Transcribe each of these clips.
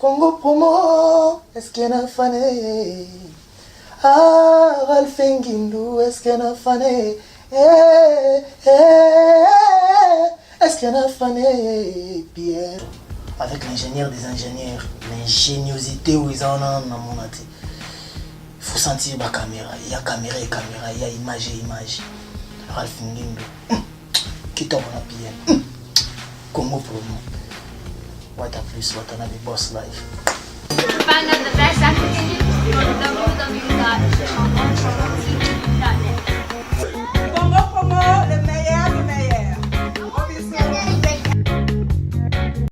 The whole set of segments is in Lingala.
Congo Promo, est-ce qu'il y a un fané? Ah, Ralph Nguindu, est-ce qu'il y a un fané? Est-ce qu'il y a un fané? Pierre, avec l'ingénieur des ingénieurs, l'ingéniosité où ils en ont dans mon athée. Il faut sentir la caméra, il y a caméra et caméra, il y a image et image. Ralph Nguindu, qui tombe la Pierre. Congo Promo. What a plus, what a the boss life. Find out the best actresses on www.chansonpromo.net. Congo Promo, le meilleur du meilleur.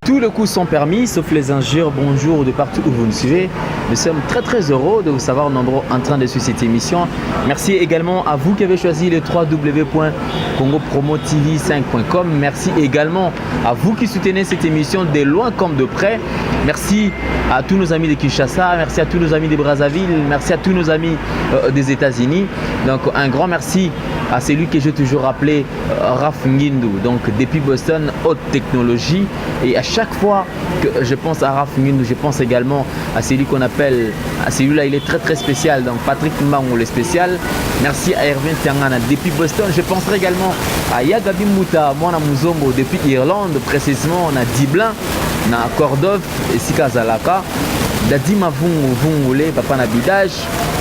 Tous les coups sont permis, sauf les injures. Bonjour de partout où vous nous suivez. Nous sommes très heureux de vous savoir nombreux en train de suivre cette émission. Merci également à vous qui avez choisi le www.congopromotv5.com. Merci également à vous qui soutenez cette émission de loin comme de près. Merci à tous nos amis de Kinshasa, merci à tous nos amis de Brazzaville, merci à tous nos amis des États-Unis. Donc un grand merci à celui que j'ai toujours appelé Ralph Nguindu. Donc depuis Boston, haute technologie. Et à chaque fois que je pense à Ralph Nguindu, je pense également à celui qu'on appelle, à celui-là il est très spécial, donc Patrick Mbango le spécial. Merci à Erwin Tiangana depuis Boston. Je penserai également à Yagabi Mouta, Mwana Muzongo depuis Irlande, précisément on a Diblin, na Cordove et Sikazalaka. Dadi Mavung Papa Nabidage,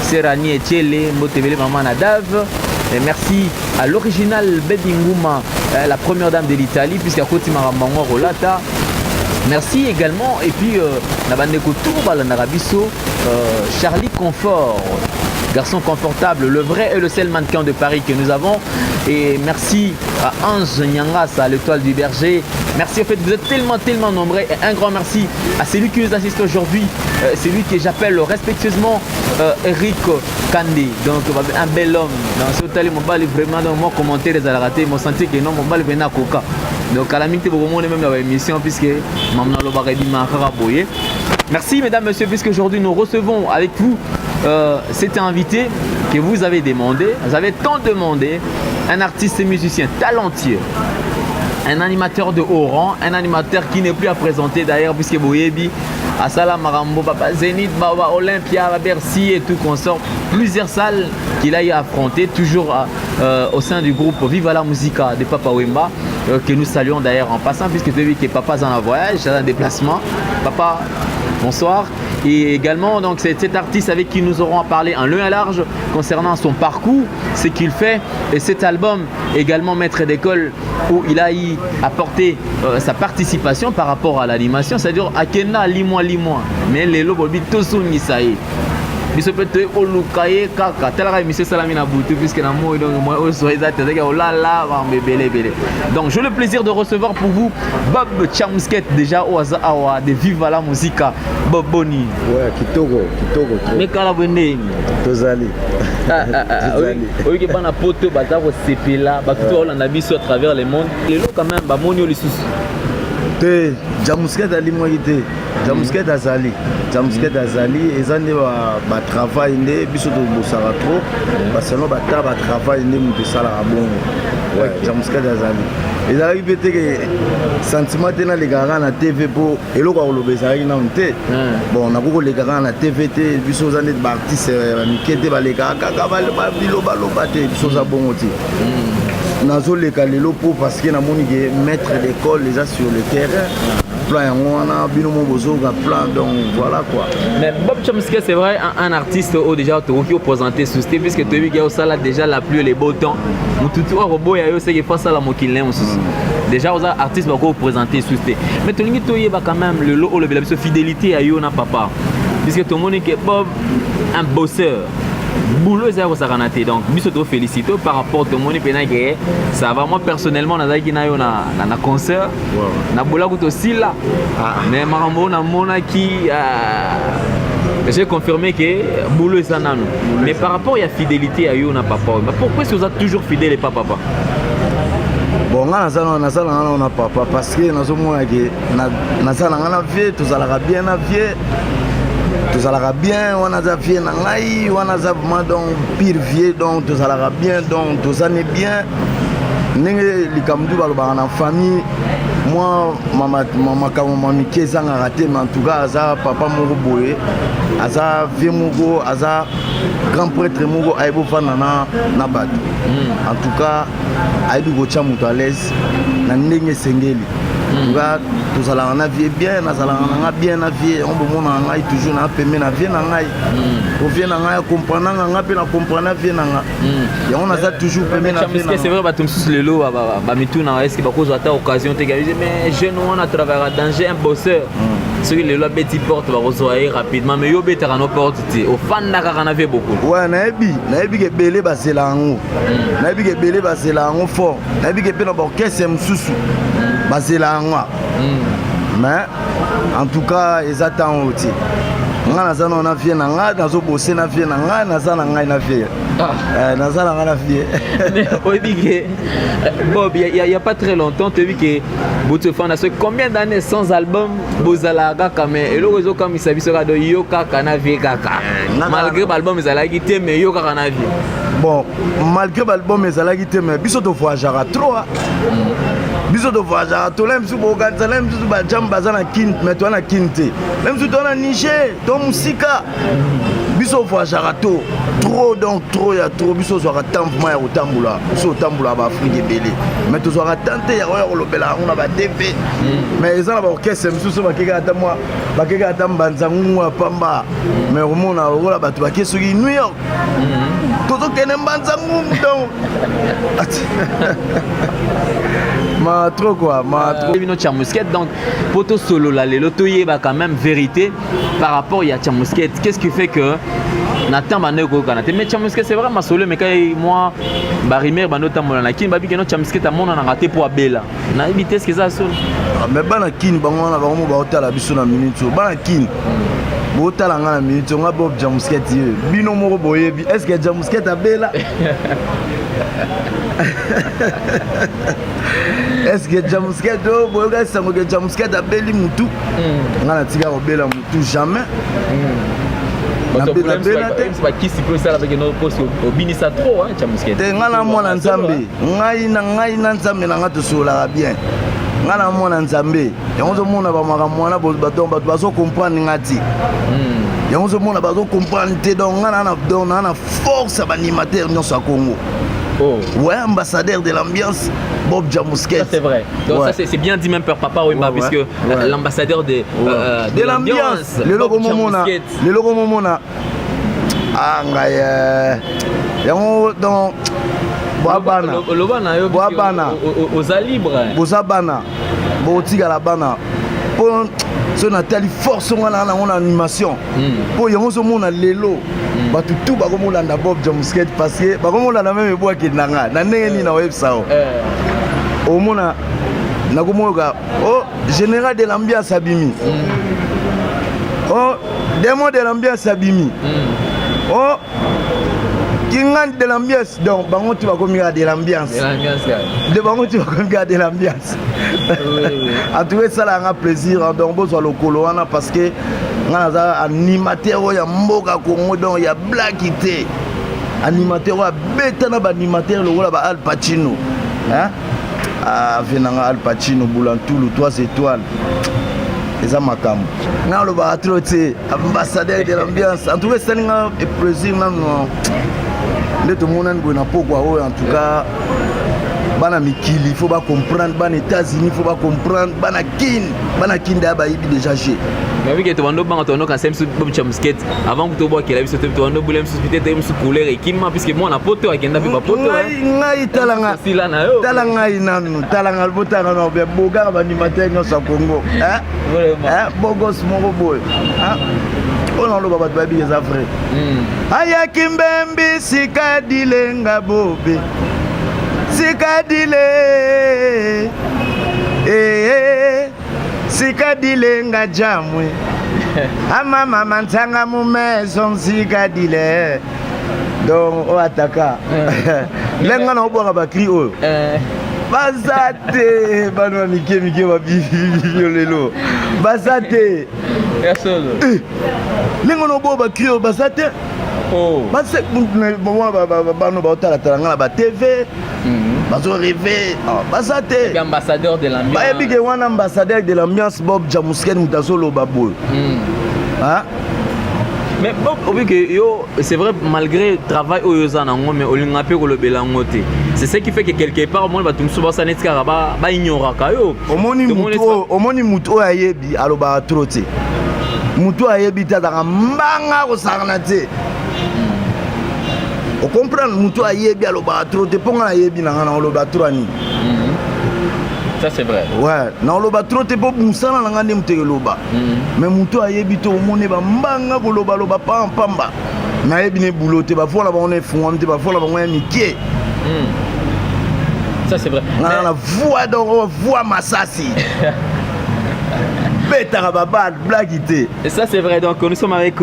Serani Etiele, Motevele Maman Nadav. Et merci à l'original Bedingouma, la première dame de l'Italie, puisqu'à côté Marambango Rolata. Merci également, et puis Nabandeko Tourba Narabiso, Charlie Confort, garçon confortable, le vrai et le seul mannequin de Paris que nous avons. Et merci à Ange Nyangas, à l'Étoile du Berger. Merci, en fait, vous êtes tellement nombreux. Et un grand merci à celui qui nous assiste aujourd'hui, celui que j'appelle respectueusement Eric Kandé. Donc, un bel homme. Dans ce tali, mon bal vraiment dans mon commentaire, les raté, mon sentier que non, mon bal venait à Coca. Donc, à la minute, vous même dans l'émission, puisque Maman Lobaredi m'a boyé. Merci, mesdames, messieurs, puisque aujourd'hui nous recevons avec vous cet invité que vous avez demandé, vous avez tant demandé, un artiste et musicien talentueux, un animateur de haut rang, un animateur qui n'est plus à présenter d'ailleurs, puisque Boyebi, Asala Marambo, Papa Zénith, Baba Olympia, Bercy et tout consort, plusieurs salles qu'il a eu à affronter, toujours au sein du groupe Viva la Musica de Papa Wemba, que nous saluons d'ailleurs en passant, puisque tu as vu que Papa est en voyage, c'est un déplacement. Papa, bonsoir. Et également, donc, c'est cet artiste avec qui nous aurons à parler en long et large concernant son parcours, ce qu'il fait, et cet album également maître d'école où il a y apporté sa participation par rapport à l'animation, c'est-à-dire Akena Limois, mais les lobes tous Nisaï. Il se peut être au Lukaye Kaka, tel que M. Salamina Boutou, puisque dans moi, moi, donc, j'ai le plaisir de recevoir pour vous Bob Chamsket, déjà au Azawa, de Viva la Musica, Bob Boni. Ouais, Kitogo. Mais quand la venez, Tozali. oui, que ban apoto bata au CP là, bato on a vu sur travers le monde. Les lots quand même, bah monio les sous. Te Jamusket ali moi ité. Jamusket azali. Jamusket azali ezande ba travail né biso to bosara trop parce que ba travail né mu sala bon. Ouais, Jamusket azali. Ezali pété que sentiment tena les gars na TV po eloko ko lobesa ki na nte. Bon, na ko les gars na TV te biso zande ba artiste mikete ba les gars kaka ba biloba te biso za bon oti. Nazo le kalelo pour parce que na moni que maître d'école les a sur le terrain plan on a bino mon bozo plan donc voilà quoi. Mais Bob Chomsky c'est vrai un artiste au déjà qui représenté sous sté puisque tu as vu qu'il y a ça là déjà la pluie les beaux temps ou tout robot il y a c'est que face à la mokilin déjà aux artistes va représenter sous sté mais tu ngi ba quand même le lot le fidélité à yo na papa puisque tout le monde que Bob un bosseur boulot zéro ça ranaté donc biso to félicito par rapport au monde pena que ça va moi personnellement na zaki na yo na concert na bola ko aussi là mais marambo na mona qui j'ai confirmé que boulot est ça nano mais par rapport à fidélité à yo na papa pourquoi est-ce que vous êtes toujours fidèle pas papa? Bon, on a papa parce que nous sommes vieux, tous à bien vieux. Tous allons bien, on a vie en Angaï, on a vraiment donc pire vieux, donc tous allons bien, donc tous années bien. Nous les Kamdou, en famille, moi maman mike ezanga raté mais en tout cas aza papa moko boye aza vieux moko aza grand prêtre moko aibo fana na bato en tout cas aibi kotia moto à l'aise na ndenge sengeli en tout cas tozalaka na vie bien nazalaka na nga bien na vie on bomona ngai toujours na pembe na vie na ngai o vie na ngai comprendre nga pe na comprendre vie na nga et on a ça toujours pembe na vie na c'est vrai batum sus lelo ba mituna est-ce que bakozo ata occasion te gaviser mais jeune on a travaillé à danger un bosseur ce que lelo beti porte bakozo aé rapidement mais yo betaka no porte ti au fan na kaka na vie beaucoup ouais naebi ke belé basela ngo naebi ke belé basela ngo fort naebi ke pe na ba orchestre mususu basela ngo mais en tout cas ils attendent aussi nga naza na vie na nga nazo bosser na vie na nga naza na ngai na vie naza na nga na vie mais obi Bob il y a pas très longtemps tu as vu que Boutefan a fait combien d'années sans album bozala kaka mais elo rezo comme ça biso ka do yo kaka na vie kaka malgré l'album ezala ki mais yo kaka na vie bon malgré l'album ezala ki mais biso to voyagera trop biso to voyagera to lem su boganza lem su ba jamba zana kin mais to na kinte lem su to na Niger to musika biso voyagera trop donc trop ya trop biso zo ka tambuma ya otambula biso otambula ba Afrique belé mais to zo ka tenter ya ko lobela on ba TV mais ezana ba orchestre mususu ba keka ata moi ba keka ata mbanzangu pamba mais au monde ola ba to ba keso ki New York to kene mbanzangu donc ma trop quoi ma trop Vino Chamusket donc poto solo la lelo toyeba quand même vérité par rapport ya Chamusket qu'est-ce qui fait que Nathan Baneko kanate mais Chamusket c'est vraiment solo mais quand moi barimer banota molana kin babi keno Chamusket amona na raté pour abela na vitesse que ça solo mais bana kin bango na bango ba otala biso na minute bana kin bo tala nga na minute nga Bob Chamusket ye bino moko boyebi est-ce que Chamusket abela est-ce que Chamusket do boyoka sango que Chamusket abeli mutu nga na tika obela mutu jamais nga na mwana nzambe ngai na nzambe na nga tosolaka bien nga na mwana nzambe yango ozomona bamaka mwana bato bazocomprendre nga ti yango ozomona bazocomprendre te donc nga na force ya baanimateur nyonso ya Congo. Ouais, ambassadeur de l'ambiance, Bob Chamusket. Ça c'est vrai. Donc ouais. Ça c'est bien dit même par Papa Wemba puisque l'ambassadeur de l'ambiance. Le logo momona. Ah ngaya. Yango donc Boabana. Boabana. Aux libres. Bozabana. Botika la bana. Pour ce Nathalie force on a animation. Pour yango zo mona lelo. Batu tout bakomolanda Bob Chamusket parce que bakomolanda même eboa kinanga na ndenge ni na website o mona nakomoka oh général de l'ambiance abimi oh démon de l'ambiance abimi oh kingan de l'ambiance donc bango tu bakomika de l'ambiance de bango tu bakomika de l'ambiance en tout cas ça là un plaisir donc bozo lokolo wana parce que nga animateur ya mboka Congo donc ya blackité animateur ya beta na ba animateur lokola ba Al Pacino hein venanga Al Pacino Boulantulu 3 étoiles eza makambo nga lo ba troté ambassadeur de l'ambiance en tout cas ça nga plaisir même le tout monde na poko en tout cas bana mikili il faut pas comprendre bana États-Unis il faut pas comprendre bana kin da ba ibi déjà j'ai mais oui que tu vando bango tono quand c'est Bob Chamusket avant que tu bois que la vie tu vando boulem sous peut-être sous couleur et qui puisque moi na poto akenda bi ba poto ngai talanga nanu talanga botanga no be boga ba animateur no sa Congo hein vraiment bogos moko boy hein on lo baba babi les afre aya kimbembi sikadilenga bobe sikadile sikadile nga jamwe ama mama ntanga mumezo sikadile donc o ataka lenga na obwaka ba cri oyo bazate bano mike ba lelo bazate lenga na obwaka ba cri oyo bazate Oh. Base bano baotala nga na ba TV. Bazo rêver. Basa te. Ambassadeur de l'ambiance. Ba ebi ke wana ambassadeur de l'ambiance Bob Jamusken mutazo loba boy. Hein? Mais Bob, c'est vrai, malgré le travail au Yozanango, mais au Lingapé ou le Belangote, c'est ce qui fait que quelque part, moi, je suis souvent sané de Karaba, ignora Kayo. Omoni muto ayebi aloba trote. Muto ayebi tadara mbanga ko sarnate. On comprend muto ayebi aloba trote ponga ayebi na ngana aloba troani. Ça c'est vrai. Ouais, na oloba trote po musana na ngande muteke loba. Mais muto ayebi to omone ba mbanga ko loba loba pamba. Na yebi ne boulote ba fola ba on est fond, ba fola ba on mikie. Ça c'est vrai. Na voix donc voix Massassi. Et ça c'est vrai, donc nous sommes avec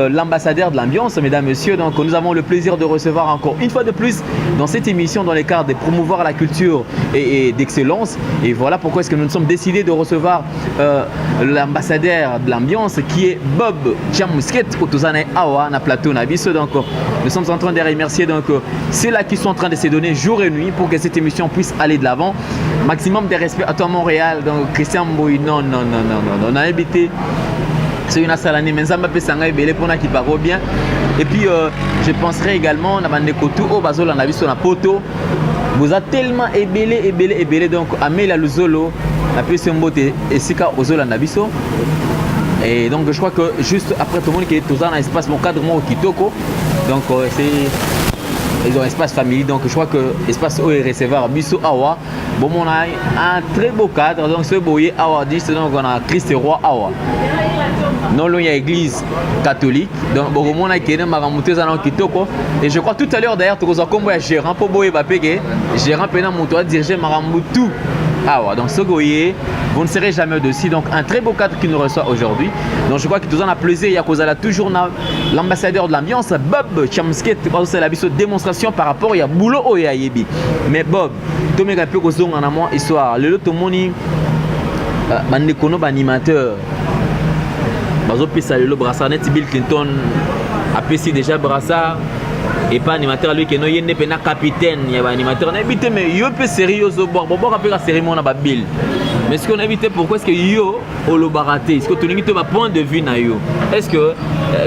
l'ambassadeur de l'ambiance, mesdames, messieurs, donc nous avons le plaisir de recevoir encore une fois de plus dans cette émission dans le cadre de promouvoir la culture et d'excellence. Et voilà pourquoi est-ce que nous sommes décidés de recevoir l'ambassadeur de l'ambiance qui est Bob Jamusket Kotozane Awa na plateau Nabiso. Donc nous sommes en train de remercier donc ceux-là qui sont en train de se donner jour et nuit pour que cette émission puisse aller de l'avant. Maximum de respect à toi Montréal, donc Christian Mboui, non. On a habité c'est une salanie mais ça m'a fait sangai belé pour qui parle bien. Et puis je penserai également à Bandekotou au Bazol en a vu sur la poto. Vous êtes tellement ébélé donc Amélia Luzolo la plus mbote et Sika Ozol en abisso. Et donc je crois que juste après tout le monde qui est tous dans l'espace mon cadre moi au Kitoko. Donc c'est ils ont espace famille, donc je crois que espace où est recevoir Bisso Awa. Bon, on a un très beau cadre, donc ce boyer Awa 10, donc on a Christ Roi Awa. Non, il y a l'église catholique, donc bon, on a qui est Maramouté Zanon Kitoko. Et je crois tout à l'heure d'ailleurs, tu as comme un gérant pour boyer Bapégué, gérant Pena Moutoua diriger Maramoutou Awa. Donc ce boyer, vous ne serez jamais dessus. Donc un très beau cadre qui nous reçoit aujourd'hui. Donc je crois que tout en a plaisir, il y a cause à la toujours l'ambassadeur de l'ambiance, Bob Chamsket, c'est la démonstration par rapport à boulot au Yayebi. Mais Bob, tu me rappelles que on a moins histoire. Le lot moni, bandekono animateur. Bazo pisa le brassard net Bill Clinton a payé déjà brassard et pas animateur lui qui no yende pena capitaine il y a animateur on a évité mais yo peu sérieux au bord bon rappeler la cérémonie na Bill. Mais est-ce qu'on a évité pourquoi est-ce que yo au lo baraté est-ce que tu n'as pas point de vue na yo est-ce que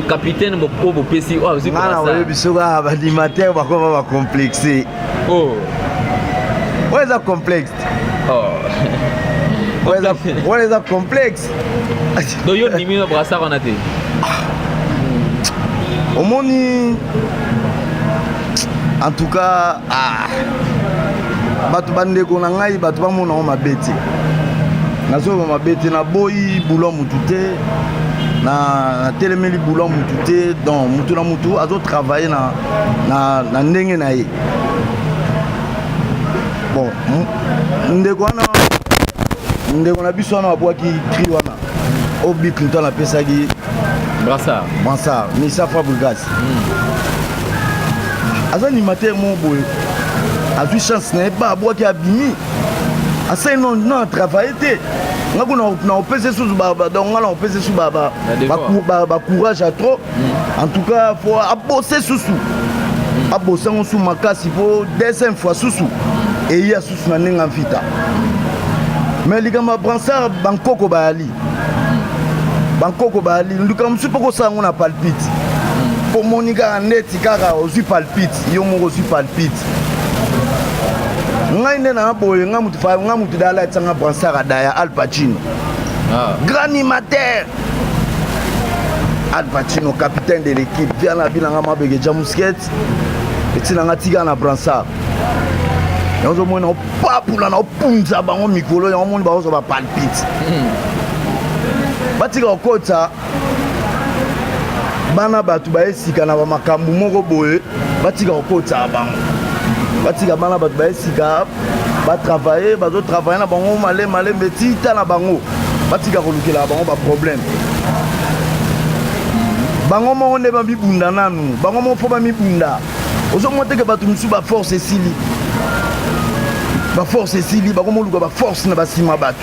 capitaine bo pro bo pesi oh c'est ça non oui biso ba animateur ba ko ba complexé oh ouais ça complexe oh ouais ça complexe donc yo ni mino brassard on a été au moni en tout cas batu bandeko na ngai batu bamona o mabeti nazo mabeti na boyi boulot mutute na telemeli boulot mutute donc mutu na mutu azo travailler na ndenge na ye bon ndeko na biso na abwaki cri wana obi Clinton apesaki brassard Missa Fabregas aza animateur mon boy a eu chance n'est pas boire qui a bimi assez non travailler te ngako na opese sous baba donc on a opese sous baba ba courage à trop en tout cas faut bosser sous a bosser on sous makasi faut deuxième fois sous et il y a sous na ninga mfita mais ligama brassard bankoko bali nduka msupoko sango na palpite pour monika neti kaka ozu palpite yo moko ozu palpite ngai nena boye ngamutu dala tsanga brassard adaya Al Pacino grand animateur Al Pacino capitaine de l'équipe vient la bilanga mabege Jamusket et nanga tiga na brassard yango mona opapula na opunza bango mikolo yango moni bazo ba palpite batika okota bana batu baesika na bamakambu moko boye batika okota bango batika bana batu baesika batravailler bazotravailler na bango male betita na bango batika kolukela bango ba problème bango moko nde bamibunda nanu bango moko fo bamibunda ozomoteke batu misu ba force esili bango moluka ba force na basima batu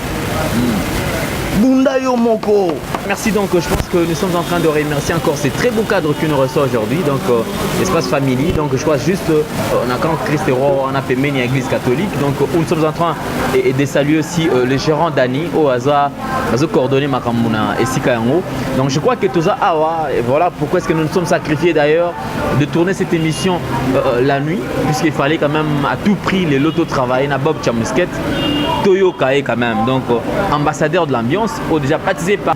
bunda yo moko. Merci donc, je pense que nous sommes en train de remercier encore ces très beaux cadres que nous reçoit aujourd'hui, donc l'espace famille, donc je crois juste, on a quand Christ-Roi, on a fait Méni Église catholique, donc nous sommes en train de saluer aussi le gérant Dani, au hasard, coordonné Makamuna et Sikayango, donc je crois que tout ça, et voilà pourquoi est-ce que nous nous sommes sacrifiés d'ailleurs de tourner cette émission la nuit, puisqu'il fallait quand même à tout prix les lotos travailler, na Bob Chamusket, Toyo Kae quand même, donc ambassadeur de l'ambiance, déjà baptisé par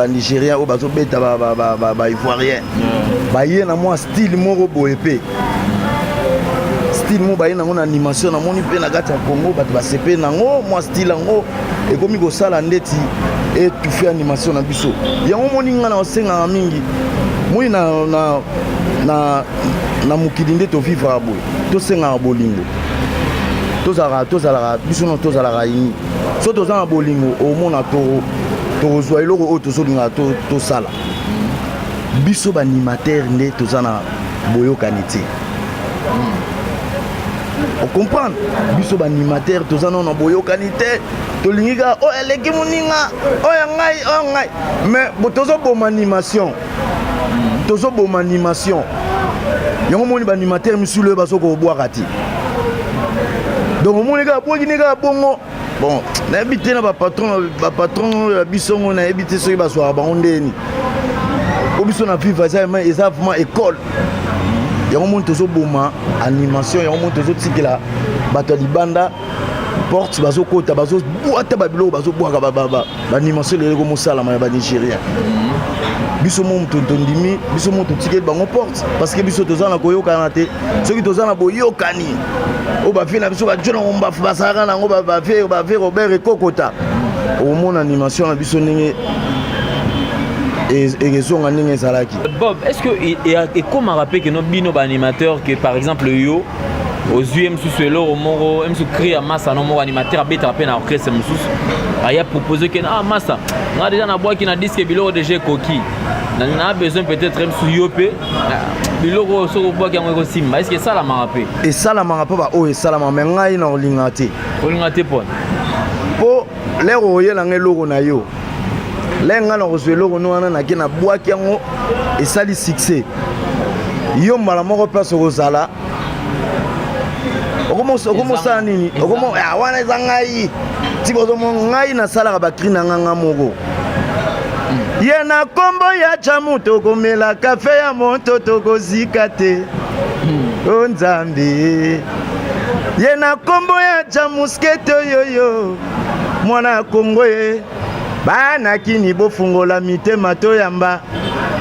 Nigérien, Ivoirien. Baye na moi style moko boepé. Style mo baye na mon animation na moni pe na kati ya Congo bato ba sepe nango moi style ngo e komi ko sala ndeti et tu fais animation na biso. Yango moni nga na osenga mingi. Moi na mukili nde to vivre aboy. To senga bolingo. Tozala biso no tozala ini. So tozala bolingo au mona to tozwa eloko oyo tozolinga tosala biso baanimateur nde toza na boyokani te ocomprendre biso baanimateur toza na boyokani te tolingi kaka oyo eleki moninga oyo ngai mais tozoboma animation yango moni baanimateur misulu oyo bazokobwaka te donc omoni kaka bwakini kaka bongo bon nayebi te na bapatron ya biso ngo nayebi te soki bazwaka bango ndeni po biso na viva eza vraiment école yango moni tozoboma animation yango moni tozotikela bato ya libanda porte bazokota bazobwata babiloko bazobwaka baanimation leleko mosalama ya banigérien biso mo moto tondimi biso mo totikeli bango porte parce que biso toza na koyokana te soki toza na boyokani oyo bafie na biso bajona ngombafu basalaka nango bavie Robert ekokota omona animation na biso ndenge ekezonga ndenge ezalaki. Bob, est-ce que ekoma rappelé que no bino baanimateur que par exemple yo ozwi mosusu eloko moko mosusu créer ya masa no moko animateur abetaka mpe na orchestre mosusu aya proposé ke masa nga déjà nabwaki na disque biloko déjà ekoki na besoin peut-être mosusu yo mpe biloko soki obwaki yango ekosimba est-ce que esalamaka mpe esalamaka mpe baoyo esalamaka me ngai na olinga te mpona mpo lere oyelanga eloko na yo lere ngai na kozwa eloko no wana nake nabwaki yango esali succès yo mbala moko place okozala okomosala nini wana eza ngai tikozomo ngai nasalaka bakri na nganga moko ye na kombo ya jamu tokomela kafe ya moto tokozika te o nzambe ye na kombo ya jamuskete yoyo mwana ya kongo ye banakini bofungola mitema toyamba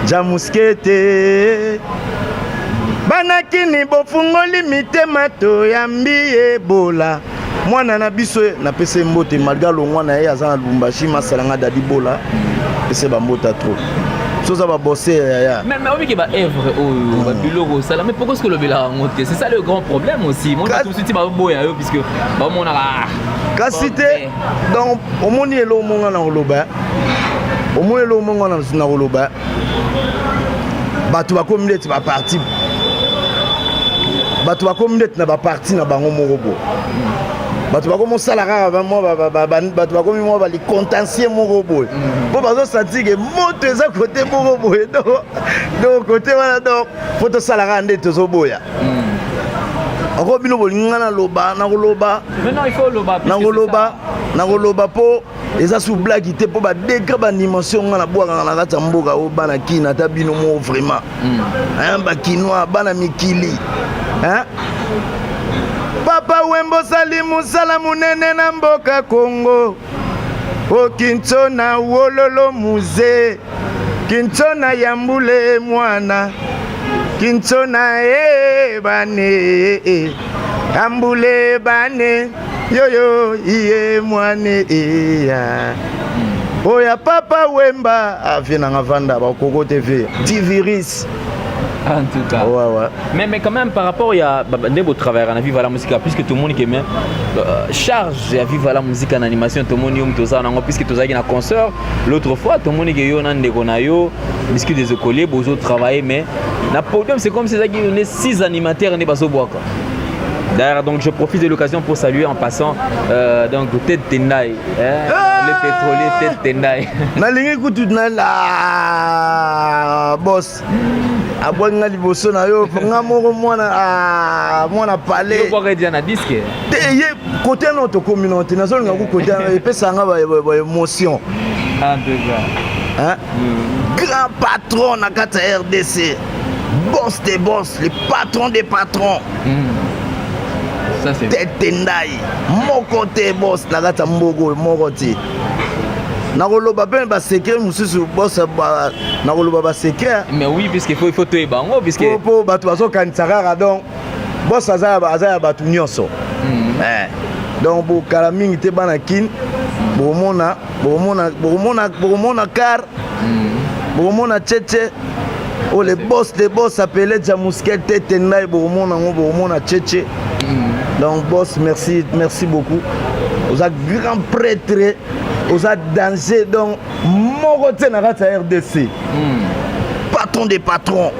jamuskete banakini bofungoli mitema toyambi ebola mwana na biso napesa mbote malgré longwa na ye aza na Lubumbashi masalanga dadi bola ese bambota trop soza babosser yaya mais obiki ba œuvre oyo ba biloko sala mais pourquoi est-ce que le bela ngote c'est ça le grand problème aussi mon tout suite ba boya yo puisque ba mona kasi te donc omoni elo monga na koloba omoni elo monga na koloba bato bakomi ndeti baparti bato bakomi ndeti na baparti na bango moko bo bato bakomi osala kaka bato bakomi mwa balicontentieux moko boye mpo bazosanti ke moto eza kote moko boye donc kote wana donc mpo tosala kaka nde tozoboya ako bino bolinga nakoloba mpo eza sous blague te mpo badekre baanimation nga na bwakanga na kati ya mboka oyo bana kina ata bino moko vraiment bakinois bana mikili papa wembo sali musala munene na mboka Kongo o Kinshona wololo muze Kinshona yambule mwana Kinshona bane ambule bane yoyo iye mwane ya oya papa wemba avena ngavanda bakoko TV Diviris en tout cas ouais. Mais quand même par rapport à des travailleurs en vivre la musique puisque tout le monde qui met charge à vivre la musique en animation tout le monde yom toza nango puisque toza qui na concert l'autre fois tout le monde qui yo nan de konayo disque des écoliers bozo travailler mais na podium c'est comme si ça qui on est 6 animateurs ne baso boaka D'ailleurs, donc je profite de l'occasion pour saluer en passant donc Ted Tendai, le pétrolier Ted Tendai. nalingi kutu na la boss abwanga liboso na yo nga moko mwana palais Yo boire dia na disque. te ye côté notre communauté nazolinga ku côté epesanga ba émotion En tout cas. hein grand patron na kata RDC boss des boss le patron des patrons Ça c'est Ted Tendai moko te boss na kata mbogo moko te nakoloba pe ba secret mususu boss nakoloba ba secret mais oui puisqu'il faut tout ebango puisque po bato bazokanisa kaka donc boss aza ya bato nyonso donc bokala mingi te bana kini bokomona car bokomona tchetche o le boss de boss appelé Jamusket Ted Tendai bokomona tchetche donc boss merci beaucoup oza grand prêtre oza danger donc moko te na kati ya RDC patron des patrons.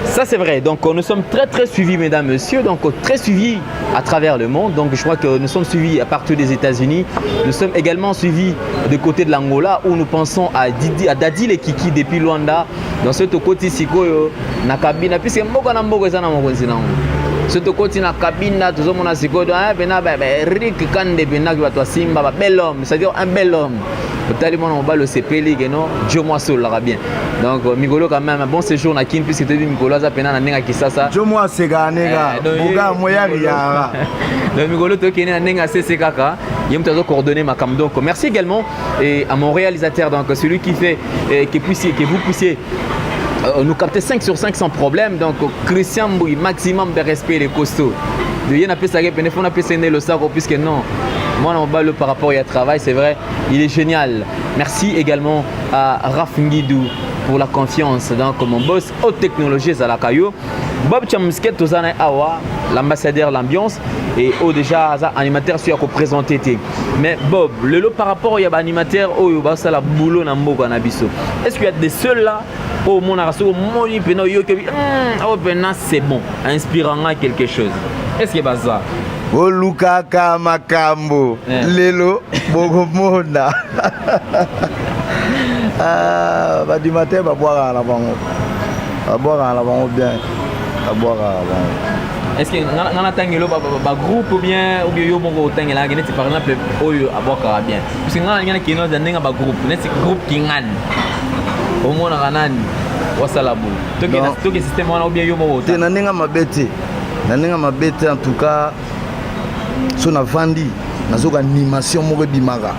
ça c'est vrai. Donc nous sommes très suivis, mesdames, messieurs. Donc très suivis à travers le monde. Donc je crois que nous sommes suivis à partir des États-Unis. Nous sommes également suivis du côté de l'Angola où nous pensons à Dadi le Kiki depuis Luanda. Dans ce côté sikoyo na kabina puisque mboka na mboka ezana mokonzi nango. Ce côté na kabina tozomona sikoyo bena Rick Kande bena ki bato simba ba bel homme, c'est-à-dire un bel homme. Totalement on va le CPL non Dieu moi seul là bien. Donc Migolo quand même un bon séjour na kin puisque tu dis Migolo za pena na nenga kisasa. Dieu moi c'est ganega boga moya ya. Le Migolo to kene na nenga CC kaka. Il m'a coordonné ma cam. Donc merci également et à mon réalisateur donc celui qui fait que vous puissiez nous capter 5 sur 5 sans problème. Donc Christian Mbouy, maximum de respect les costauds. De rien appeler ça on a pu le sac puisque non. Moi on va le par rapport à travail, c'est vrai, il est génial. Merci également à Raf Ngidou pour la confiance. Donc mon boss haute technologie Zalakayo. Bob Chamusket Tozana Awa, l'ambassadeur l'ambiance et déjà animateur sur à présenter. Mais Bob, le lot par rapport à animateur au Yobasa la boulot na mboka na biso. Est-ce qu'il y a des seuls là au mon araso moni peno yo que c'est bon, inspirant quelque chose. Est-ce qu'il y a ça? Olukaka makambo lelo bokomona badimateur baboire na bango bien baboire est-ce que ngana tangelo ba groupe ou bien yo bongo tangela ngene par exemple oyo aboka bien parce que ngana kino za ndenga ba groupe net groupe kingani au mona kanani wasalabu toki système wana ou bien yo bongo te na ndenga mabete en tout cas so na vandi nazoka animation moko bimaka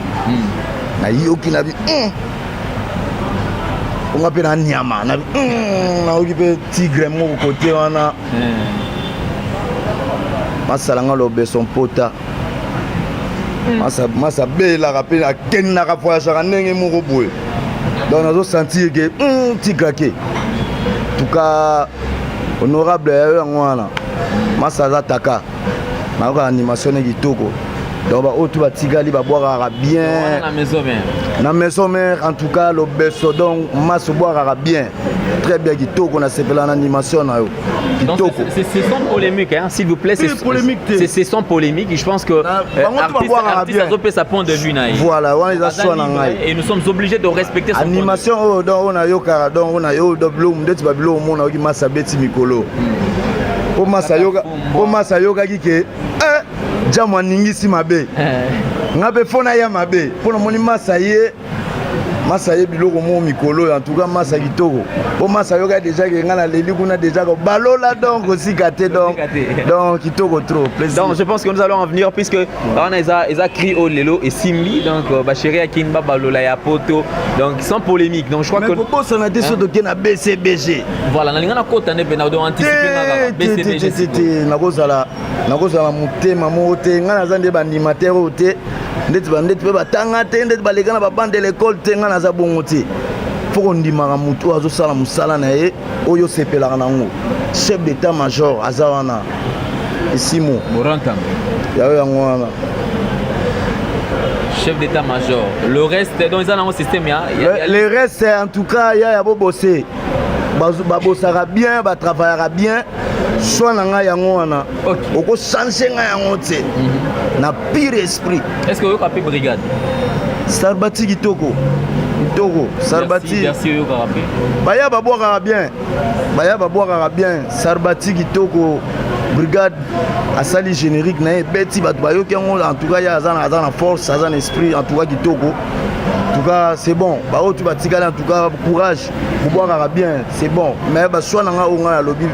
na yoki na bi onga pe na nyama na na oki pe tigre moko côté wana masalanga lobe son pota masa bela rappeler na ken na ka voyage ka ndenge moko boye donc nazo sentir que tigake en tout cas honorable yango wana masa za taka na ko animation ne kitoko donc ba otu ba tigali ba boire bien na maison mère en tout cas le beso donc maso boire bien très bien kitoko na sepela na animation na yo kitoko c'est sans polémique hein s'il vous plaît c'est sans polémique je pense que artiste a peut sa point de vue na voilà on les a soit na ngai et nous sommes obligés de respecter son animation donc on a yo kara donc on a yo double ndeti ba bilo mona oki masa beti mikolo po masa yoga kike jamwa ningisi mabe ngabe fona ya mabe pona moni masa ye biloko mo mikolo en tout cas masa kitoko po masa yoga déjà que ngana leli kuna déjà ko balola donc aussi gâté donc kitoko trop plaisir. Donc je pense que nous allons en venir puisque on a cri au lelo et simli donc ba chéri akinba balola ya poto donc sans polémique donc je crois que mais ça na déso de na BCBG voilà na ngana kota ne bena do anticiper na BCBG na kozala mutema mo te ngana zande ba animateur o te ndeti pe batanga te ndeti baleka na ba bande de l'école te ngana za bongo te faut ndimaka mutu azosala musala na ye oyo sepelaka nango chef d'état major azawana Isimo Moranta yayo yango wana chef d'état major le reste donc ils ont un système le reste en tout cas ya bo bosser ba bossara bien ba travaillera bien soit nanga yango wana oko changer nga yango te na pire esprit. Est-ce que vous avez brigade? Sarbati kitoko Sarbati merci yo karapé. Baya babwaka bien Sarbati kitoko brigade asali générique na beti bat bayoki yango en tout cas ya azana force azana esprit en tout cas kitoko. En tout cas c'est bon bao tu batikala en tout cas courage babwaka bien c'est bon mais ba soit nanga onga na lobby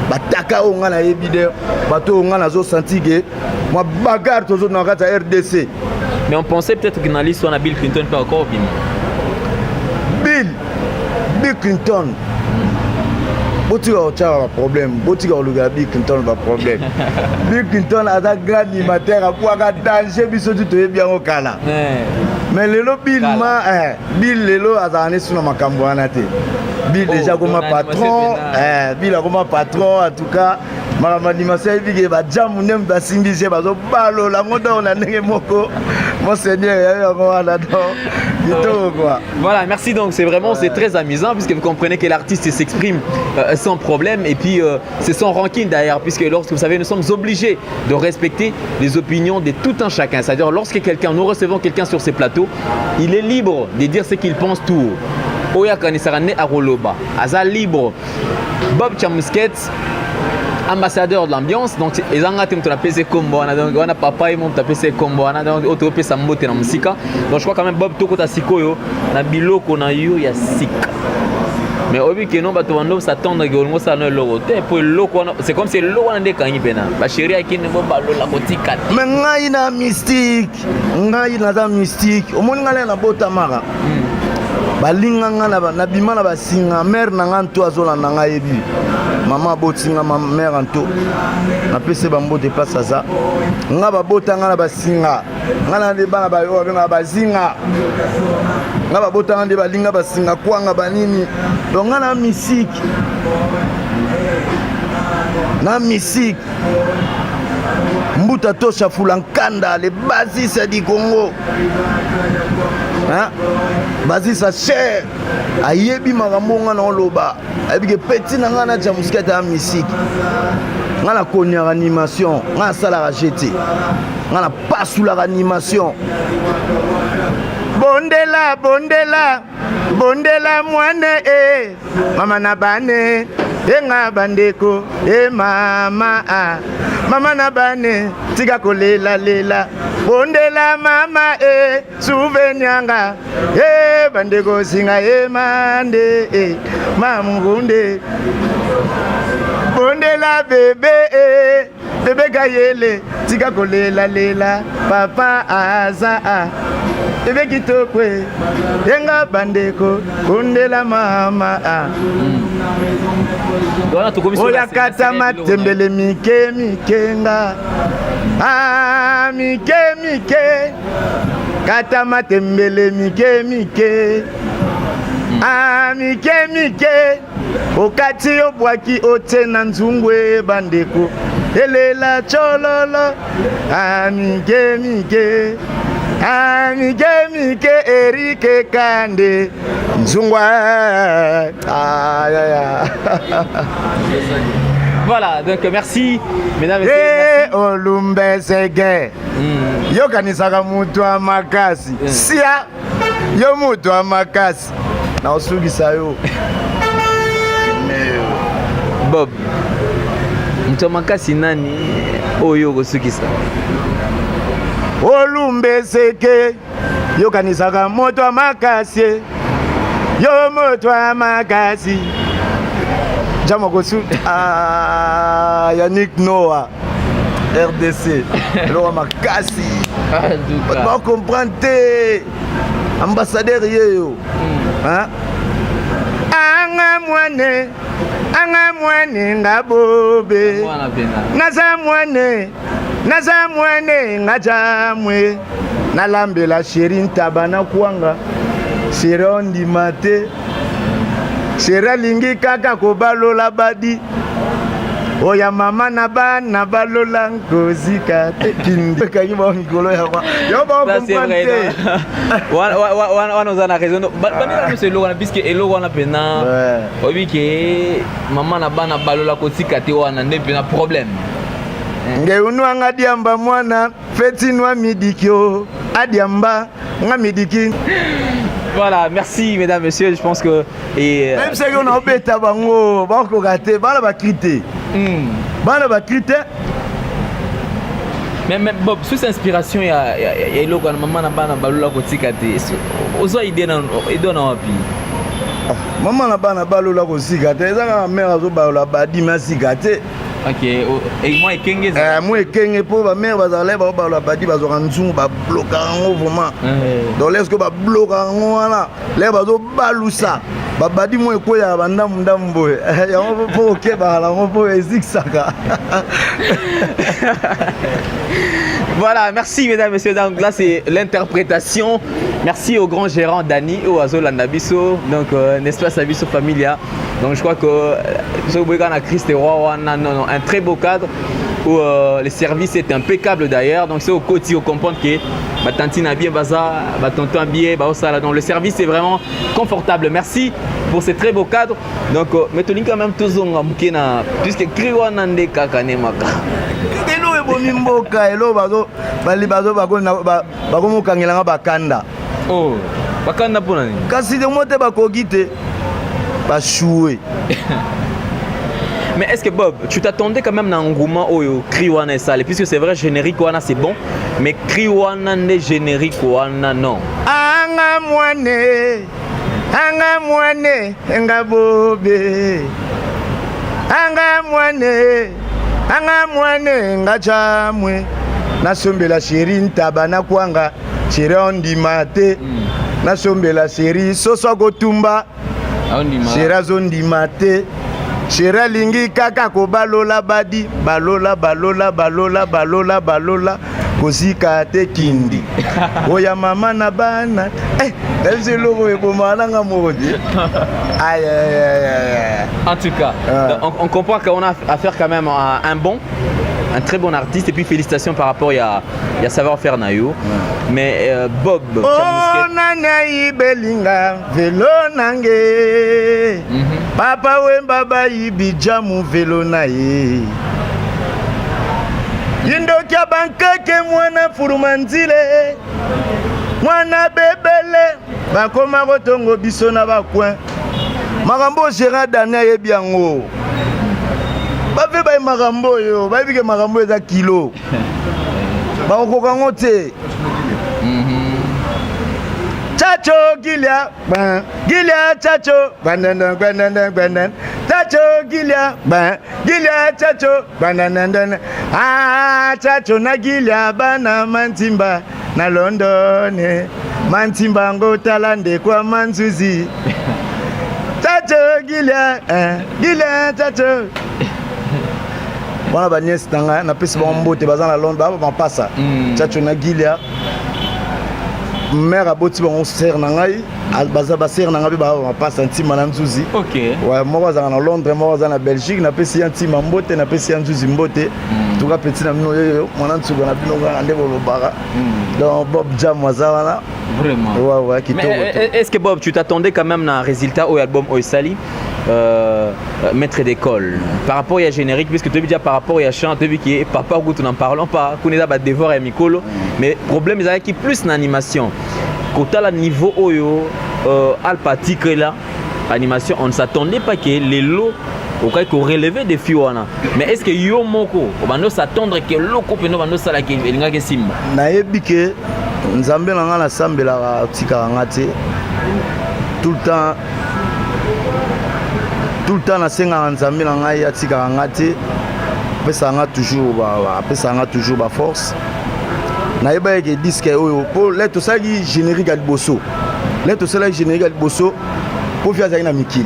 bataka onga na yebide bato onga na zo senti que moi bagarre toujours na kata RDC. Mais on pensait peut-être que dans l'histoire Bill Clinton pas encore bien. Bill Clinton. Botika a problème. Botika le Bill Clinton pas problème. Bill Clinton a un grand animateur pour avoir danger biso tu te bien au kala. Mais le Bill Bill lelo azane sur makambo anate. Bill déjà comme patron, Bill comme patron en tout cas. Animation et ba jamu nem ba singise ba zo balo la moda on a ndenge moko. Mon Seigneur, voilà, merci. Donc c'est vraiment c'est très amusant puisque vous comprenez que l'artiste s'exprime sans problème et puis c'est sans rancune d'ailleurs puisque lorsque vous savez nous sommes obligés de respecter les opinions de tout un chacun. C'est-à-dire lorsque nous recevons quelqu'un sur ces plateaux, il est libre de dire ce qu'il pense tout. Oya kanisarane aroloba, aza libre. Bob Chamusket, ambassadeur de l'ambiance, donc ils ont été PC combo, donc on a papa et mon PC combo, donc autre PC sambote na musika. Donc je crois quand même Bob toko ta sikoyo na biloko na yo ya sika. Mais au vu que non bato bando s'attendre que on ça no logo te pour loko c'est comme si loko na ndekangi pena. Ba chérie akine bo balo la kotika. Mais ngai na mystique, ngai na za mystique. Omoni ngale na bota mara. Balinga nga na bima na basinga mère na nga nto azola na nga yebi mama botinga ma mère nto na pese bambo de place ça nga babota nga na basinga nga na de bana ba yo nga bazinga nga babota nga de balinga basinga kwanga banini donc nga na musique mbuta tosha fulankanda les basis du Congo. Hein? Basis sa cher ayebi makambo nga na loba ayebi petit na nga na Jamusket ya musique nga na konya animation nga sala jeté nga na pasula animation bondela mwane mama na bane nga bandeko mama mama na bane tika kolela bondela mama souvenyanga bandeko singa mande mamungunde bondela bebe gayele tika kolela papa aza bebe kitokwe yenga bandeko bondela mama oya kata matembele mike nga mike kata matembele mike mike okati obwaki ote na nzungwe bandeko elela chololo mike erike kande nzungwa Voilà, donc merci mesdames et messieurs. Olumbe sege yo kanisaka mutu amakasi sia yo mutu amakasi na osugisa yo Bob mutu amakasi nani oyo kosukisa Olumbe sege yo kanisaka mutu amakasi yo mutu amakasi Jama Kosu Yannick Noah RDC Laura Makasi on comprendre ambassadeur yeyo hein anga mwane ngabobe naza mwane ngajamwe nalambela sheri ntabana kwanga shirondi mate Sera lingi kaka kobalola badi oya mama na bana balola nkozika te kindi kangi ba mikolo ya kwa yo ba comprendre wana oza na raison bandela biso eloko wana puisque eloko wana mpena oyebi ke mama na bana balola kotika te wana nde mpena problème ngeunu nga diamba mwana feti noa midikio adiamba nga midiki. Voilà, merci mesdames, messieurs, je pense que... Et, même si on a obéta bango, bango gâté, bala ba crité. Bala ba crité. Mais Bob, sous cette inspiration, il y a l'eau quand maman n'a pas balula kotika te. Ozo idée na idée na wapi. Maman n'a pas balula kotika te. Ezaka mère azo balula badi masi gâté. Ok, et moi et Kenge. Moi et Kenge pour ma mère bazale ba balula badi bazo ranzungu ba bloquer ngo vraiment. Donc laisse que ba bloquer ngo wana. Les bazo balusa. Babadi moi ko ya banda mundambo. Ya ngo po ke ba la ngo po ezixaka. Voilà, merci mesdames, messieurs. Donc là c'est l'interprétation. Merci au grand gérant Dani au Azol Nabiso. Donc n'est-ce pas Sabiso Familia. Donc je crois que un très beau cadre où le service est impeccable d'ailleurs. Donc c'est au côté, on comprend que ma tante a bien baza, ma tonton bien baosala. Donc le service est vraiment confortable. Merci pour ce très beau cadre. Donc mettons quand même tous en mukena puisque kriwana nde kakane maka. Elo ebomi mboka elo bazo bali bazo bako mokangela nga bakanda. Oh, bakanda pona ni. Kasi de mote bakogi te. Bachoué. Mais est-ce que Bob, tu t'attendais quand même à un engouement au Kriwana et Salé, puisque c'est vrai, générique Wana c'est bon, mais Kriwana n'est générique Wana non. Anga moine, nga bobe. Anga moine, nga chamwe. Nasombe la chérie ntabana kwanga, chérie ondimate. Nasombe la chérie soso gotumba. Chérie zondimate. Chérie lingi kaka ko balola badi, balola. Kosika te kindi. Oya mama na bana. Elle se logo e bomana nga modi. Aïe. En tout cas, on comprend qu'on a affaire quand même à un très bon artiste et puis félicitations par rapport à savoir-faire Nayo. Mais Bob, oh nanayi belinga velo nange. Papa wemba bayi bijamu velo naye. Yindo kia bankake mwana furumanzile. Mwana bebele bakoma kotongo biso na bakwen. Makambo Gérard Daniel yebiango. Bafe bayi makambo yo, bayi bike makambo eza kilo. Bakokoka ngote. Chacho gilia, chacho, gwandan. Chacho gilia, chacho, gwandan. Ah, chacho na gilia bana mantimba na London. Mantimba ngo talande kwa manzuzi. Chacho gilia, chacho. Wana ba nièce tanga na pesi ba mbote baza na Londres ba passa. Chacho na gilia. Mère a boti ba sœur na ngai, baza ba sœur na ngai ba passa ntima na nzuzi. OK. Ouais, moi baza na Londres, moi baza na Belgique, na pesi ntima mbote, na pesi nzuzi mbote. Tuka petit na mino yo, mwana ntsugo na bino nga ndebo lobara. Donc Bob Jam waza. Vraiment. Ouais, qui tombe. Mais est-ce que Bob, tu t'attendais quand même à un résultat au album Oisali maître d'école par rapport à générique puisque tu as déjà par rapport à chant tu as vu qui est papa ou tu n'en parlons pas qu'on est là bas dévore et mikolo mais problème ils avaient qui plus d'animation quand à la niveau oyo alpatique là animation on ne s'attendait pas que les lots au cas qu'on relevait des fiwana mais est-ce que yo moko on va s'attendre que loko peno va nous ça la qui elinga ke simba na yebike nzambe na nga na sambela tika ngate tout le temps na senga nzambe na ngai atika ngate pesa nga toujours ba force na yeba ke disque oyo po leto saki générique à liboso leto sala générique à liboso po fia za na mikili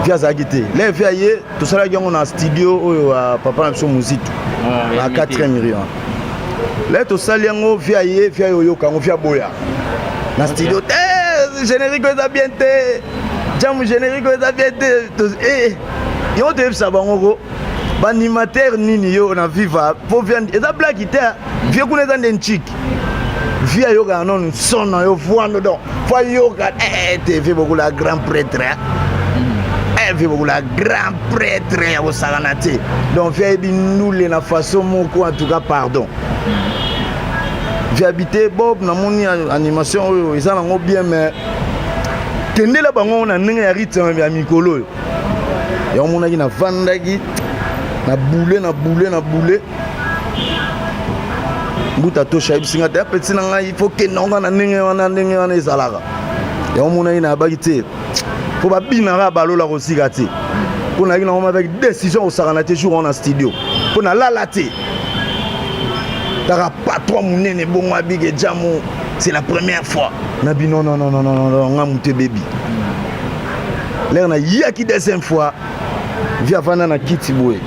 fia za gite le fia ye to sala yango na studio oyo papa na biso muzito à 4 millions leto sala yango fia ye fia yo kango fia boya na studio générique za bien te jamu générique za bien te et on te ça bango Animateur nini yo na viva po viande eza blague te vie kuna eza ndenchik vie yo ga non sona yo voando donc fa yo ga TV beaucoup la grand prêtre vie beaucoup la grand prêtre ya osala te donc vie bi nule na façon moko en tout cas pardon vie habité bob na moni animation oyo eza nango bien mais kendela bango na ndenge ya rythme ya mikolo ya mona ki na vandaki na boule mbuta tosha ibisinga te petit na ngai faut que nonga na ndenge wana ezalaka ya mona ina baki te faut ba binara balola ko sika te pona ki na ngoma avec décision au sarana te jour en studio pona lala te dara patron munene bongo abige jamu c'est la première fois na bi non ngamuté baby l'air na yaki deuxième fois via vana na kiti boy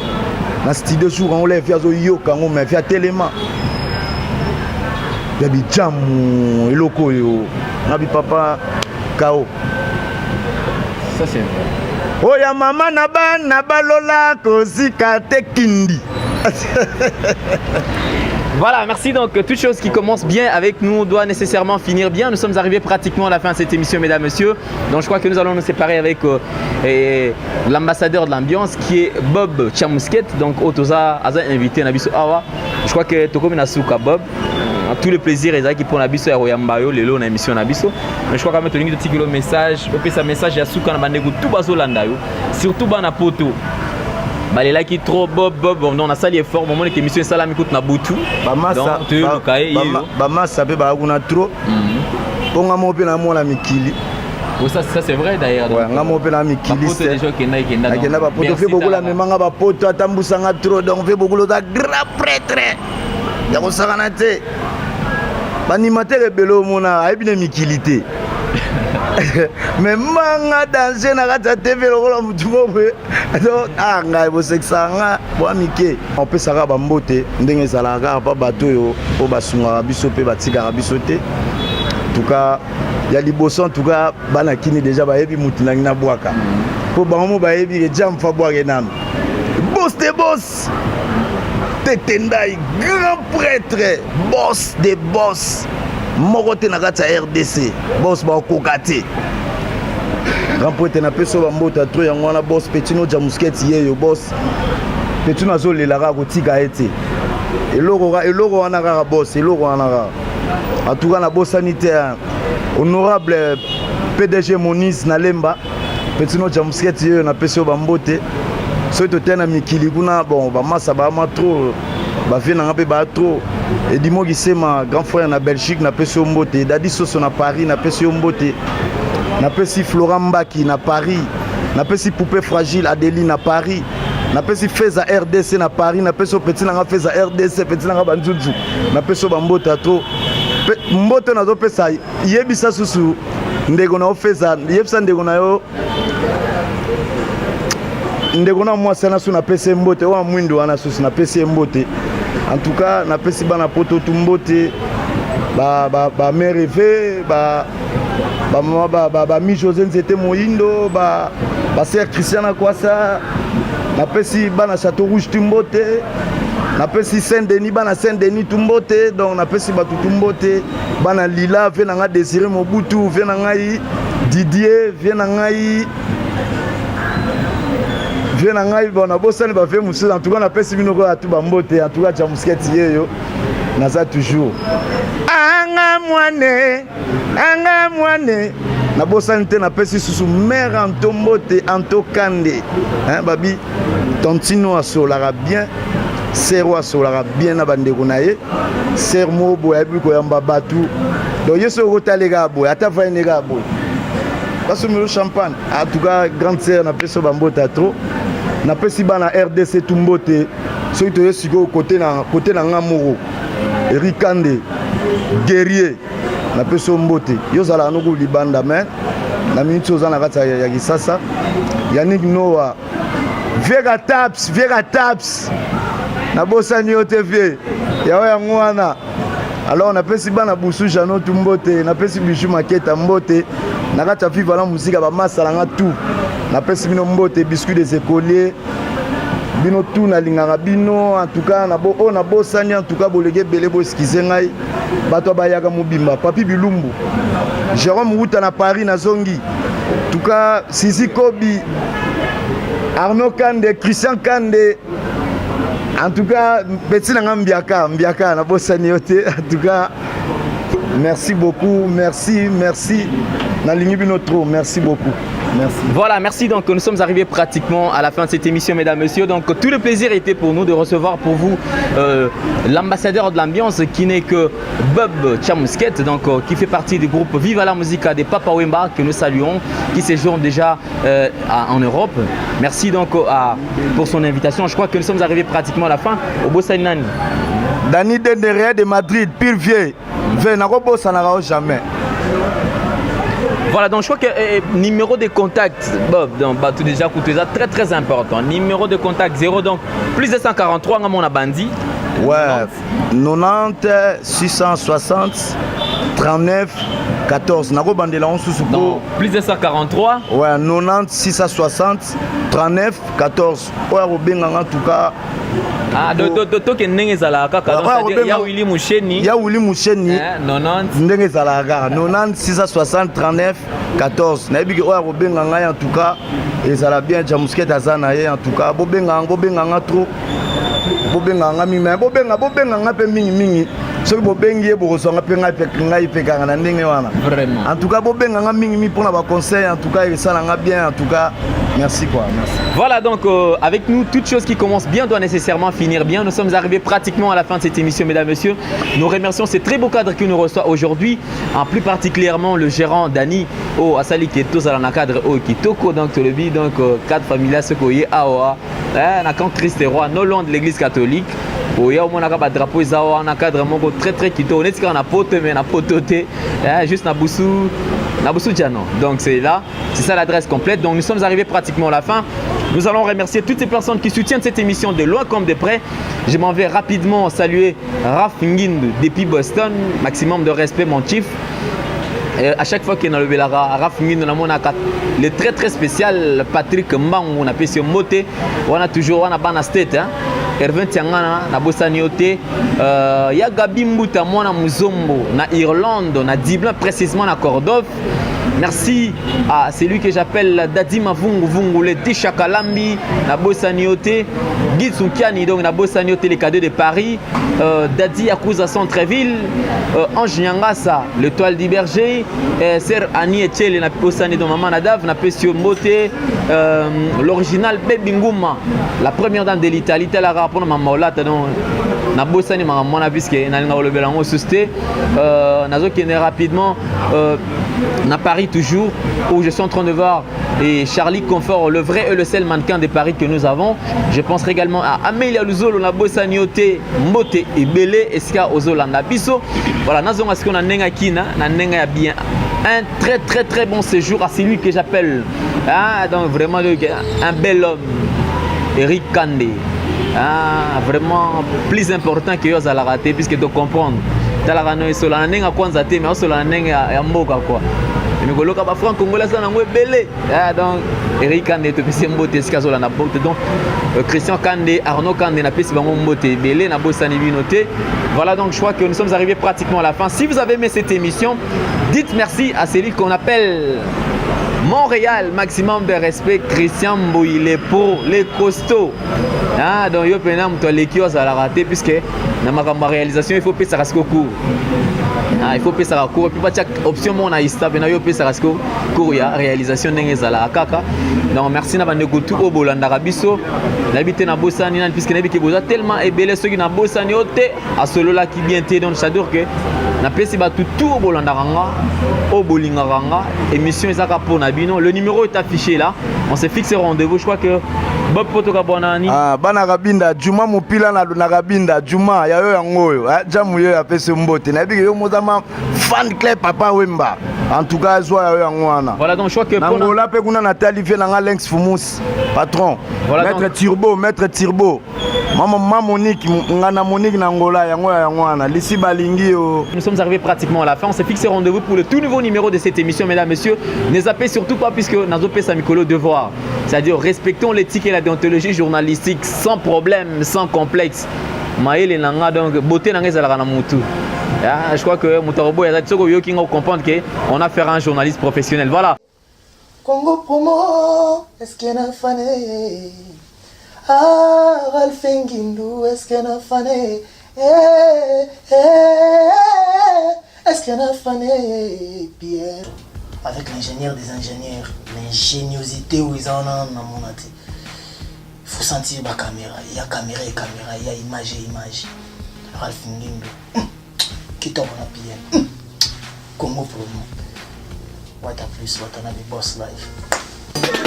na studio jour on lève via zo yoka ngo mais via telema ya bi jamu eloko yo na bi papa kao ça c'est vrai. Oh ya mama na balola kozika te kindi. Voilà, merci. Donc, toute chose qui commence bien avec nous doit nécessairement finir bien. Nous sommes arrivés pratiquement à la fin de cette émission, mesdames, messieurs. Donc, je crois que nous allons nous séparer avec l'ambassadeur de l'ambiance qui est Bob Chamousket. Donc, Otoza a invité Nabiso Awa. Je crois que Tokomi Nasuka Bob. Tout le plaisir est qui pour Nabiso et Royambayo, les lots dans l'émission Nabiso. Mais je crois quand même que tu as un petit message. Au plus, ce message est à Souka Nabanegu, tout baso landayo. Surtout Banapoto. Bah les là qui trop bob on a sali fort moment que émission ça là m'écoute na butu bamasa bamasa pe ba kuna trop ponga mo pe na mo la mikili ça c'est vrai d'ailleurs ouais nga mo pe na mikili c'est déjà que na ba poto fait beaucoup la memanga ba poto atambusanga trop donc fait beaucoup da grand prêtre ya ko sakana te ba animateur ebelo mona ayebine mikilité mais manga danger na kata TV lokola mutu mobwe donc ngai bo sexanga bo amike on peut saka ba mbote ndenge ezalaka pa bato yo o basunga biso pe batika biso te en tout cas ya liboso en tout cas bana kini déjà ba yebi mutu na ngina bwaka po ba mo ba yebi ke jam fa bwaka nam boss de boss Tetendai grand prêtre boss de boss Morote na kata RDC boss ba kokate grand prêtre na peso ba mbota tro yango wana boss Petino Jamusket yeyo boss Petino azolela ka kotika ete eloko wana ka boss eloko wana ka en tout cas na boss sanitaire honorable PDG Moniz na Lemba Petino Jamusket yeyo na peso ba mbote so to tena mikili kuna bon ba masa ba ma trop ba vina ngape ba trop et dimo gisema grand frère na Belgique na peso mbote dadi soso na Paris na peso mbote na pesi Florent Mbaki na Paris na pesi Poupée Fragile Adélie na Paris na pesi Feza RDC na Paris na peso petit na Feza RDC petit na banzuzu na peso ba mbota to mbote na zo pesa yebisa susu ndego na Feza yebisa ndego na yo ndeko na moi sana su na pese mbote wa mwindo wana su na pese mbote en tout cas na pesi bana poto tumbote ba mereve ba mama ba mi José Nzete Moindo ba sœur Christiana Kwasa na pesi bana Château Rouge tumbote na pesi Saint-Denis bana Saint-Denis tumbote donc na pesi ba tumbote bana Lila vena nga Désiré Mobutu vena ngai Didier vena ngai vena ngai bona bosani ba fait musu en tout cas na pesi bino ko atu ba mbote en tout cas Jamusket yeyo naza toujours anga mwane na bosani te na pesi susu mère Antombote Antokande hein babi tontino asolara bien sero asolara bien na bandeko na ye ser mobo ya biko ya mbabatu donc yeso kotalega boy ata va nega boy parce que le champagne en tout cas grande sœur na peso bambota trop na pesi bana RDC tumbote soki to yesiko côté na ngamoro Erikande guerrier na peso mbote yo zala noko libanda mais na minute ozana kata ya kisasa Yannick Noah Vega Taps na bosani yo TV ya oya ngwana alors na pesi bana busu jano tumbote na pesi bishu maketa mbote na kata viva la musique ba masala nga tout na pesi bino mbote biscuit des écoliers bino tout nalingaka bino en tout cas na bosani en tout cas bolege belé bo excuse ngai bato bayaka mobimba Papi Bilumbu Jérôme Wuta na Paris na zongi en tout cas Sisi Kobi Arnaud Kande Christian Kande en tout cas petit na mbiaka na bosani yote en tout cas merci beaucoup merci nalingi bino trop merci beaucoup. Merci. Voilà, merci. Donc, nous sommes arrivés pratiquement à la fin de cette émission, mesdames, messieurs. Donc, tout le plaisir était pour nous de recevoir pour vous l'ambassadeur de l'ambiance qui n'est que Bob Chamousket, donc qui fait partie du groupe Viva la Musica des Papa Wemba, que nous saluons, qui séjourne déjà en Europe. Merci donc pour son invitation. Je crois que nous sommes arrivés pratiquement à la fin. Au Bossanani. Dani Dendere de Madrid, pire vieux. Venarobo, ça n'aura jamais. Voilà, donc je crois que numéro de contact, Bob, donc tout déjà coûté ça très important. Numéro de contact 0, donc plus de 143, on a bandi. Ouais, 90 660 39 14. Nako bandela on sous plus de 143. Ouais, 90 660 39 14. Ouais, Robin en tout cas. Ah, donc ndenge zalaka kaka ya Willy Moucheni. Ya Willy Moucheni. 90 ndenge zalaka 90 660 39 14. Na biki oya Robin en tout cas et ça la bien Jamusket azana en tout cas bobenga trop. Bobenga mingi bobenga pe mingi. Soki bobengi bokozanga pe ngai pe kanga na ndenge wana. Vraiment. En tout cas bobenga mingi pour na ba conseil en tout cas et ça nga bien en tout cas. Merci quoi, merci. Voilà donc avec nous, toute chose qui commence bien doit nécessairement finir bien. Nous sommes arrivés pratiquement à la fin de cette émission, mesdames, messieurs. Nous remercions ces très beaux cadres qui nous reçoivent aujourd'hui, en plus particulièrement le gérant Dani Asali qui est tous à la cadre Kitoko, donc le bi donc cadre familial ce qu'on y a na camp Christ roi non loin de l'église catholique. Il y a un drapeau un cadre très kitoko. On est na pote mais na pototé juste na Boussou Djano. Donc c'est là, c'est ça l'adresse complète. Donc nous sommes arrivés pratiquement à la fin. Nous allons remercier toutes ces personnes qui soutiennent cette émission de loin comme de près. Je m'en vais rapidement saluer Raph Nguindu depuis Boston. Maximum de respect mon chief. À chaque fois qu'il y a le Raph Nguindu, le très spécial Patrick Mbang, on appelle sur Moté. On a toujours un Bana State. Hervé Tiangana na bosani ote ya Gabi Mbuta mwana Muzombo na Irlande na Dublin précisément na Cordove. Merci à celui que j'appelle Dadi Mavungu Vungu le Tishakalambi na bosani ote Gitsukiani donc na bosani ote les cadeaux de Paris, Dadi Akuza Centreville, Ange Nyangasa l'étoile du berger, Sir Annie Etiele na bosani do Maman Nadav na Pesio Moté, l'original Baby Nguma, la première dame de l'Italie la rapport Maman Olata donc na bosani mwana biske na linga olobela ngo susté nazo kene rapidement na Paris toujours où je suis en train de voir et Charlie Confort, le vrai et le seul mannequin de Paris que nous avons. Je pense également à Amélia Luzolo na Bosaniote Mbote et Belé Eska Ozolanda Biso. Voilà, nous avons ce qu'on a nenga kina na nenga bien un très bon séjour à celui que j'appelle donc vraiment un bel homme, Eric Kande. Vraiment plus important que yo za raté puisque de comprendre talaka no sola nenga kwanza te mais sola nenga ya mboka quoi mikoloka ba franc congolais ça nango belé donc Eric Kande to pesi mbote eska sola na porte donc Christian Kande Arnaud Kande na pesi bango mbote belé na bosani binoté. Voilà donc je crois que nous sommes arrivés pratiquement à la fin. Si vous avez aimé cette émission, dites merci à celui qu'on appelle Montréal, maximum de respect, Christian Mbouilé pour les costauds. Donc yo penam to l'équipe à la rater puisque dans ma réalisation il faut payer ça rasco court. Il faut payer ça court et puis pas chaque option mon a stable na yo payer ça rasco court ya réalisation ndenge la kaka. Donc merci na bande gotu au Bolanda Rabiso. N'habite na Bosani nan puisque n'habite boza tellement ébélé ceux qui na Bosani oté à solo là qui bien té donc ça dure que na pesi ba tout au Bolanda ranga au Bolinga ranga émission ezaka pour Nabino. Le numéro est affiché là. On se fixe rendez-vous. Je crois que Bob Potoka Bonani. Bana Rabinda, Juma Mupila na Rabinda, Juma, ya yo yango, jamu yo ya pese mbote. Na biki yo mozama fan club Papa Wemba. En tout cas, zo ya yo yango wana. Voilà donc je crois que Nangola pe kuna Nathalie vient na Lenx Fumus, patron. Voilà, Maître Turbo. Maman Monique, ngana Monique Nangola yango wana. Lisi balingi yo. Nous sommes arrivés pratiquement à la fin. On s'est fixé rendez-vous pour le tout nouveau numéro de cette émission, mesdames, messieurs. Ne zappez surtout pas puisque Nazo Pesa Mikolo devoir. C'est-à-dire, respectons l'éthique et la déontologie journalistique sans problème, sans complexe. Maël et Nanga, donc, beauté Nanga Zalana Moutou. Je crois que Moutorobo et Zatsoko Yoking comprendre qu'on a affaire à un journaliste professionnel. Voilà. Congo Promo, est-ce qu'il y a un fané? Ah, Ralph Nguindou, est-ce qu'il y a un fané? Est-ce qu'il y a un fané? Pierre, avec l'ingénieur des ingénieurs, l'ingéniosité où ils en ont, il faut sentir la caméra. Il y a caméra et caméra, il y a image et image. Ralph Nguindou, qui tombe la Pierre. Congo Promo. What a plus, what another boss life.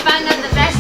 Find out the best